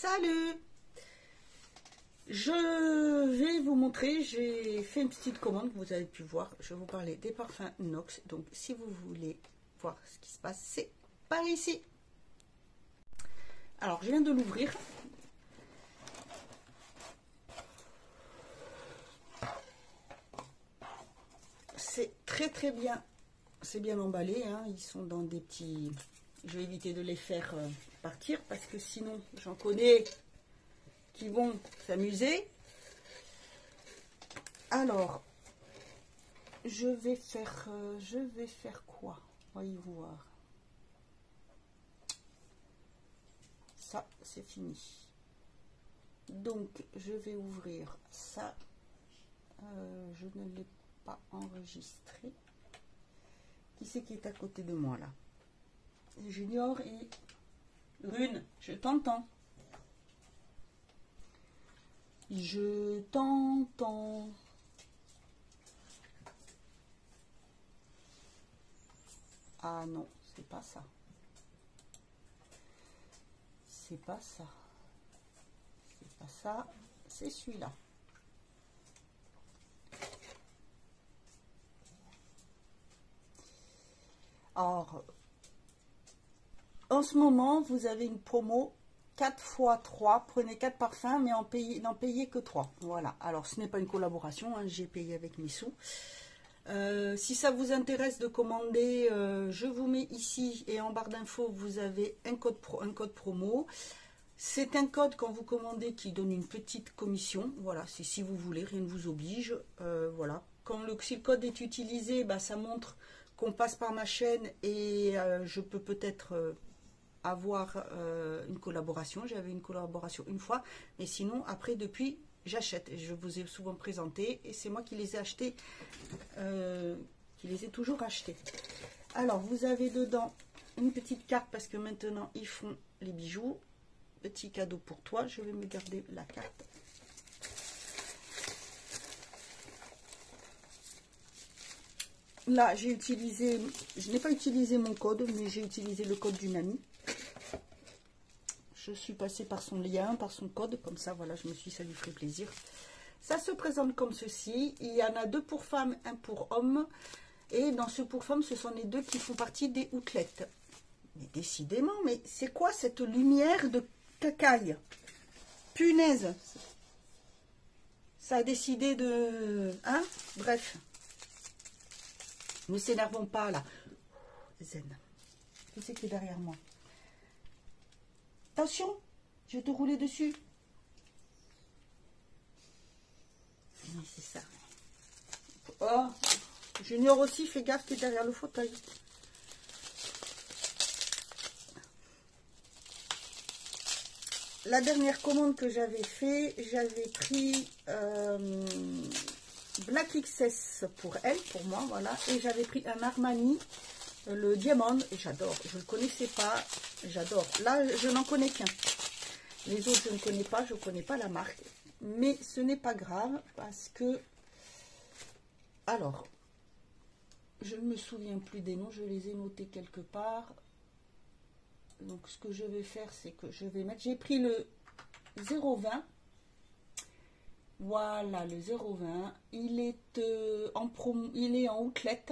Salut! Je vais vous montrer, j'ai fait une petite commande, vous avez pu voir, je vais vous parler des parfums Nox. Donc si vous voulez voir ce qui se passe, c'est par ici. Alors je viens de l'ouvrir. C'est très bien, c'est bien emballé, hein. Ils sont dans des petits... Je vais éviter de les faire partir parce que sinon j'en connais qui vont s'amuser. Alors, je vais faire quoi? Voyez voir. Ça, c'est fini. Donc, je vais ouvrir ça. Je ne l'ai pas enregistré. Qui c'est qui est à côté de moi là? Junior et Rune, je t'entends. Je t'entends. Ah non, c'est pas ça. C'est pas ça. C'est pas ça. C'est celui-là. Alors, en ce moment, vous avez une promo 4 x 3. Prenez 4 parfums, mais n'en payez que 3. Voilà. Alors, ce n'est pas une collaboration. Hein, j'ai payé avec mes sous. Si ça vous intéresse de commander, je vous mets ici et en barre d'infos, vous avez un code promo. C'est un code quand vous commandez qui donne une petite commission. Voilà, c'est si vous voulez, rien ne vous oblige. Voilà. Si le code est utilisé, bah, ça montre qu'on passe par ma chaîne et je peux peut-être avoir une collaboration. J'avais une collaboration une fois, mais sinon, après, depuis, j'achète. Je vous ai souvent présenté et c'est moi qui les ai achetés, qui les ai toujours achetés. Alors, vous avez dedans une petite carte parce que maintenant, ils font les bijoux. Petit cadeau pour toi. Je vais me garder la carte. Là, j'ai utilisé, je n'ai pas utilisé mon code, mais j'ai utilisé le code d'une amie. Je suis passée par son lien, par son code, comme ça, voilà, je me suis dit, ça lui ferait plaisir. Ça se présente comme ceci. Il y en a 2 pour femmes, 1 pour hommes. Et dans ce pour femmes, ce sont les 2 qui font partie des outelettes. Mais décidément, mais c'est quoi cette lumière de cacaille? Punaise! Ça a décidé de... Hein? Bref. Ne s'énervons pas, là. Zen. Qui c'est qui est derrière moi? Attention, je vais te rouler dessus. Oui, c'est ça. Oh, Junior aussi, fais gaffe, tu es derrière le fauteuil. La dernière commande que j'avais fait, j'avais pris Black XS pour elle, pour moi, voilà. Et j'avais pris un Armani, le Diamond, et j'adore. Je ne le connaissais pas, j'adore. Là, je n'en connais qu'un. Les autres, je ne connais pas, je ne connais pas la marque. Mais ce n'est pas grave, parce que... Alors, je ne me souviens plus des noms, je les ai notés quelque part. Donc, ce que je vais faire, c'est que je vais mettre... J'ai pris le 0,20. Voilà, le 0,20. Il est il est en outlet.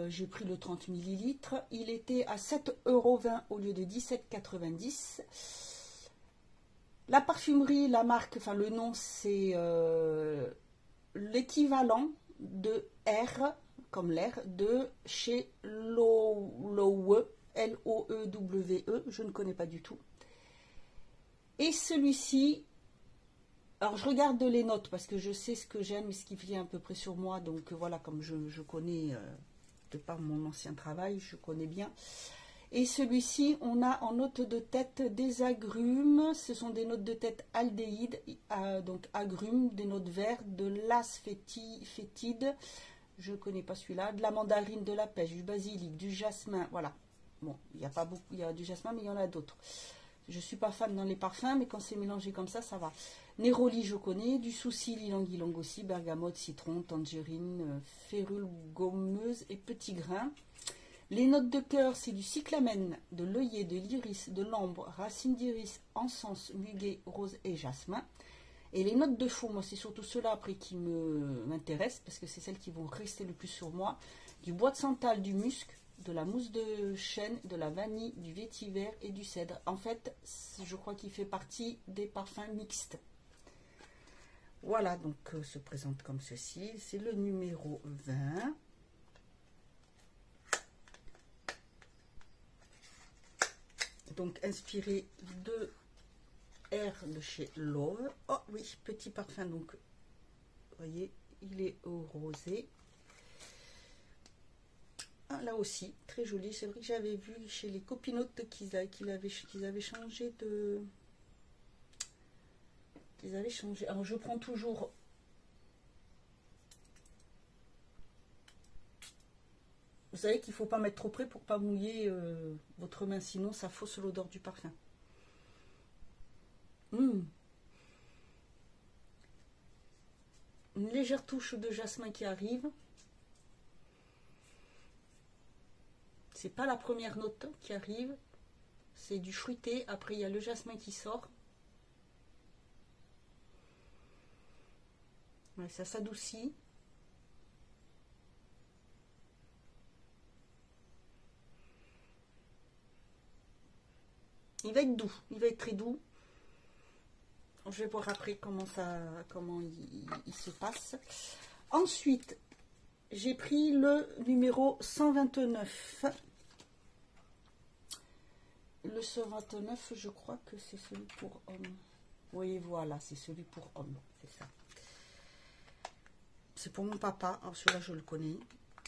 J'ai pris le 30 ml. Il était à 7,20 € au lieu de 17,90 €. La parfumerie, la marque, enfin le nom, c'est l'équivalent de R, comme l'air, de chez Loewe. L-O-E-W-E, je ne connais pas du tout. Et celui-ci, alors je regarde les notes parce que je sais ce que j'aime et ce qui vient à peu près sur moi. Donc voilà, comme je connais, de par mon ancien travail, je connais bien. Et celui-ci, on a en note de tête des agrumes. Ce sont des notes de tête aldéhyde, donc agrumes, des notes vertes, de l'as fétide. Je ne connais pas celui-là. De la mandarine, de la pêche, du basilic, du jasmin, voilà. Bon, il n'y a pas beaucoup, il y a du jasmin, mais il y en a d'autres. Je ne suis pas fan dans les parfums, mais quand c'est mélangé comme ça va. Néroli, je connais. Du souci, ylang-ylang aussi. Bergamote, citron, tangerine, férule gommeuse et petit grain. Les notes de cœur, c'est du cyclamen, de l'œillet, de l'iris, de l'ambre, racine d'iris, encens, muguet, rose et jasmin. Et les notes de fond, moi c'est surtout ceux-là après qui m'intéressent, parce que c'est celles qui vont rester le plus sur moi. Du bois de santal, du musc, de la mousse de chêne, de la vanille, du vétiver et du cèdre. En fait, je crois qu'il fait partie des parfums mixtes. Voilà, donc se présente comme ceci. C'est le numéro 20. Donc inspiré de R de chez Love. Oh oui, petit parfum, donc vous voyez, il est au rosé. Ah, là aussi, très joli. C'est vrai que j'avais vu chez les copinotes qu'ils avaient changé de... Qu'ils avaient changé. Alors je prends toujours... Vous savez qu'il ne faut pas mettre trop près pour pas mouiller votre main, sinon ça fausse l'odeur du parfum. Une légère touche de jasmin qui arrive. C'est pas la première note qui arrive, c'est du fruité. Après, il y a le jasmin qui sort. Ouais, ça s'adoucit. Il va être doux, il va être très doux. Je vais voir après comment il se passe. Ensuite, j'ai pris le numéro 129. Le 129, je crois que c'est celui pour homme. Oui, voilà, c'est celui pour homme, c'est ça. C'est pour mon papa. Alors celui-là, je le connais.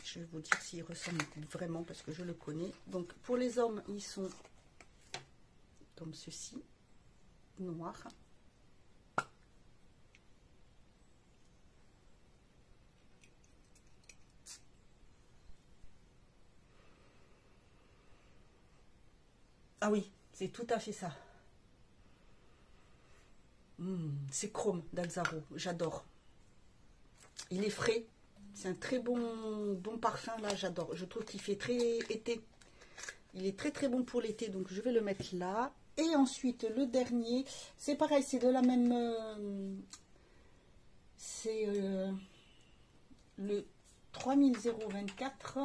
Je vais vous dire s'il ressemble vraiment parce que je le connais. Donc, pour les hommes, ils sont comme ceci, noirs. Ah oui, c'est tout à fait ça. C'est Chrome d'Alzaro, j'adore. Il est frais, c'est un très bon parfum là, j'adore. Je trouve qu'il fait très été. Il est très très bon pour l'été, donc je vais le mettre là. Et ensuite le dernier, c'est pareil, c'est de la même... c'est le 3024.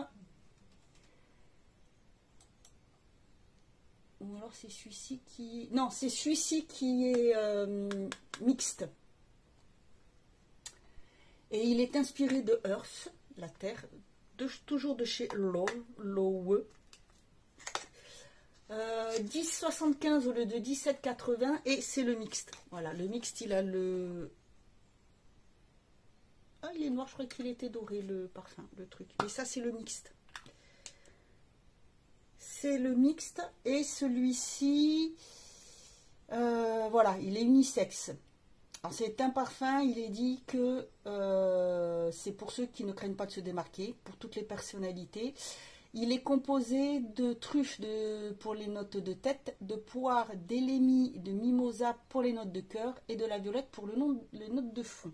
Ou alors c'est celui-ci qui... Non, c'est celui-ci qui est mixte. Et il est inspiré de Earth, la Terre, toujours de chez Lowe. 10,75 au lieu de 17,80 et c'est le mixte. Voilà, le mixte, il a le... Ah, il est noir, je crois qu'il était doré, le parfum, le truc. Mais ça, c'est le mixte. C'est le mixte et celui-ci, voilà, il est unisexe. Alors c'est un parfum, il est dit que c'est pour ceux qui ne craignent pas de se démarquer, pour toutes les personnalités. Il est composé de truffes pour les notes de tête, de poire, d'élémie, de mimosa pour les notes de cœur et de la violette pour les notes de fond.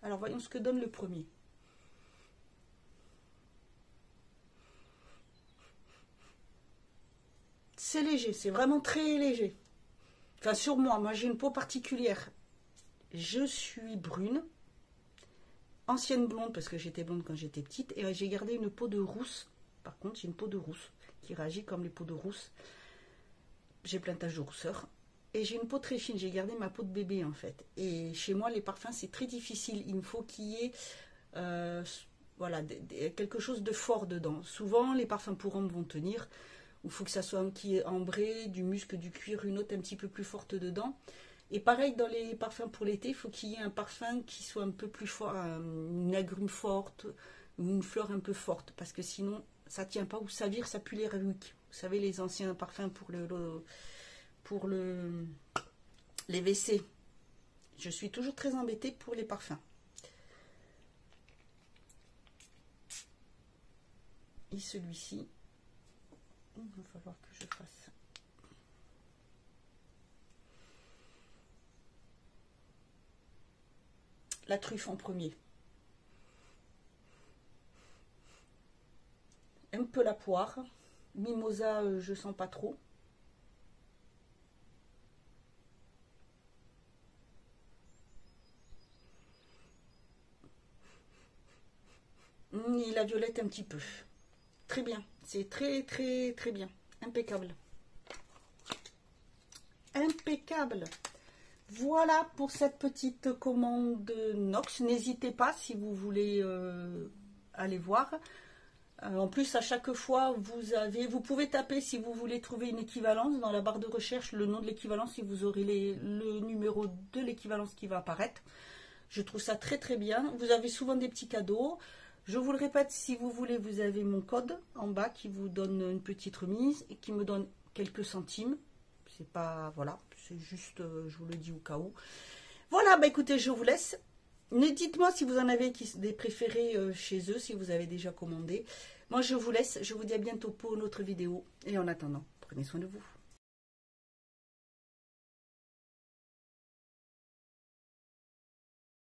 Alors voyons ce que donne le premier. C'est léger, c'est vraiment très léger. Enfin, sur moi j'ai une peau particulière. Je suis brune, ancienne blonde parce que j'étais blonde quand j'étais petite. Et j'ai gardé une peau de rousse. Par contre, j'ai une peau de rousse qui réagit comme les peaux de rousse. J'ai plein de taches de rousseur. Et j'ai une peau très fine, j'ai gardé ma peau de bébé en fait. Et chez moi, les parfums, c'est très difficile. Il me faut qu'il y ait... voilà, quelque chose de fort dedans. Souvent, les parfums pour hommes vont tenir. Il faut que ça soit qui est ambré, du musc, du cuir, une note un petit peu plus forte dedans. Et pareil, dans les parfums pour l'été, il faut qu'il y ait un parfum qui soit un peu plus fort, une agrume forte, ou une fleur un peu forte, parce que sinon, ça ne tient pas, ou ça vire, ça pue les reliques. Vous savez, les anciens parfums pour les WC. Je suis toujours très embêtée pour les parfums. Et celui-ci, il va falloir que je fasse la truffe en premier. un peu la poire. Mimosa, je sens pas trop. Et la violette un petit peu. Très bien. C'est très bien. Impeccable. Impeccable. Voilà pour cette petite commande Nox. N'hésitez pas si vous voulez aller voir. En plus, à chaque fois, vous pouvez taper si vous voulez trouver une équivalence dans la barre de recherche, le nom de l'équivalence, et vous aurez le numéro de l'équivalence qui va apparaître. Je trouve ça très bien. Vous avez souvent des petits cadeaux. Je vous le répète, si vous voulez, vous avez mon code en bas qui vous donne une petite remise et qui me donne quelques centimes. C'est pas, voilà, c'est juste, je vous le dis au cas où. Voilà, bah écoutez, je vous laisse. Dites-moi si vous en avez des préférés chez eux, si vous avez déjà commandé. Moi, je vous laisse. Je vous dis à bientôt pour une autre vidéo. Et en attendant, prenez soin de vous.